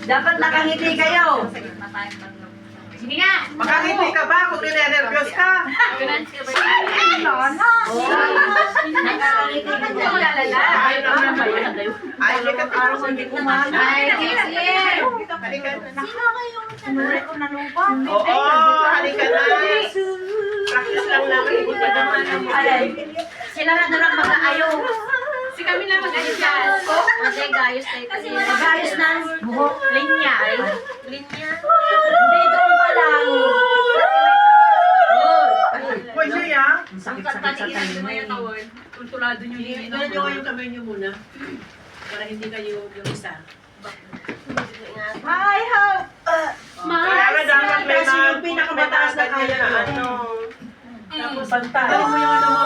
Dapat nakangiti kayo. Sige nga. Makangiti ka ba kung nire-nervous ka? Nakangiti ka Ay, ka Parang hindi ko mahal. Halika na. Sinuri ko na lupa. Oo, halika na. Practice lang namin. Sila na doon ang mag-aayaw. Si kami lang mag-ayos yan. Kasi gayos tayo. Kasi gayos ng buhok. Linya. Linya. Hindi doon pa lang. Hoy, siya. Sakit-sakit sa tayo na eh. Tulado nyo Ganyan nyo nga yung kamay nyo muna. Para hindi kayo yung isa. Hi, how? Kaya dapat may Kasi yung pinakamataas na kaya na nyo. ano. Tapos pantay mo yung ano mo.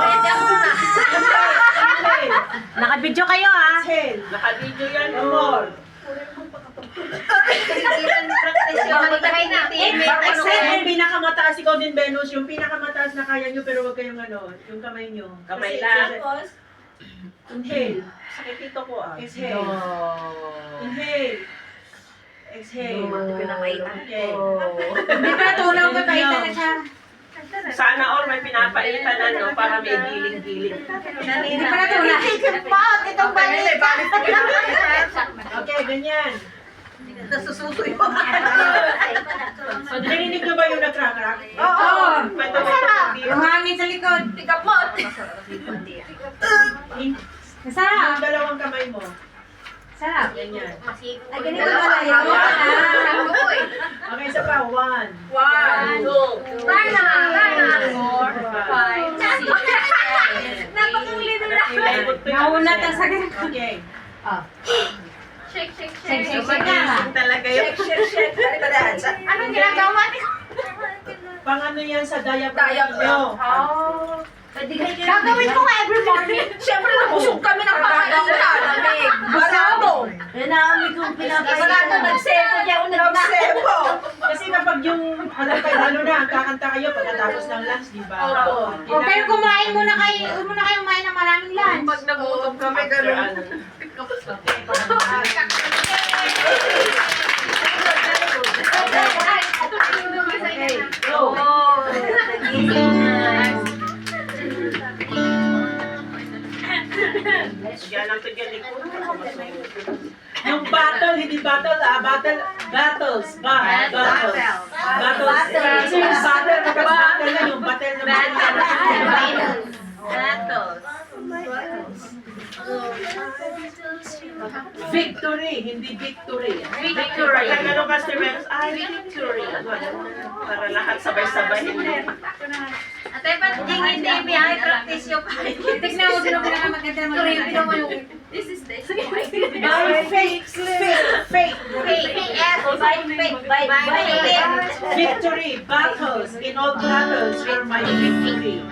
Nakabidyo kayo ah. Exhale. Nakabidyo yan. No more. Exhale. Yung pinakamataas, ikaw din Venus. Yung pinakamataas na kaya nyo pero wag kayong ano. Yung kamay nyo. Kamay Kasi- lang. Inhale. Sakit dito ko ah. Exhale. Inhale. Exhale. Okay. Hindi pa tunaw ko tayo na siya. Sana all may pinapaitan ano para may giling-giling. Hindi pa tunaw. Itong balik. Okay, ganyan. Nasususoy mo. Narinig nyo ba yung nagkrak-crack? Oo. Masarap. Yung hangin sa likod. Tikapot. Masarap. Yung dalawang kamay mo. Sarap. Ganyan. Ay, ganito pala yun. Okay, isa pa. 1. 1, 2, 4, 5, 6, 7. Napakanglit na. Nauna ta sa ganito. Okay. Shake, shake, Shake, shake. shake, shake. Talaga yung Anong ginagawa niyo? Pang ano yan sa diaphragm nyo. Oh. Gagawin ko nga every morning. Siyempre, nabusog kami ng pangalaw na lamig. Barabo. Yan ang amig kong pinapay. Wala na nagsepo niya. Nagsebo. Kasi kapag yung, ano kayo, lalo na, kakanta kayo pagkatapos ng lunch, di ba? Opo. O pero kumain muna kayo. Huwag muna kayong kumain ng maraming lunch. Pag nagutom kami, gano'n. Okay, go. Yan ang tigalikod. Yung battle, hindi battle, battles. Battles. Kasi yung battle, nagka-battle na yung battle na Victory, hindi victory. Pag nagano ka si Rems, ay, victory. Para lahat sabay-sabay. Ate, ba't hindi ay practice yung kain? Tignan mo, sino ka na maganda mo. This is this. By fake. Victory, battles, in all battles, you're my victory.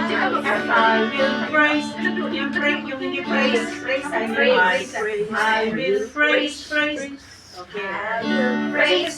I will praise, yung hindi praise, I will praise. Okay.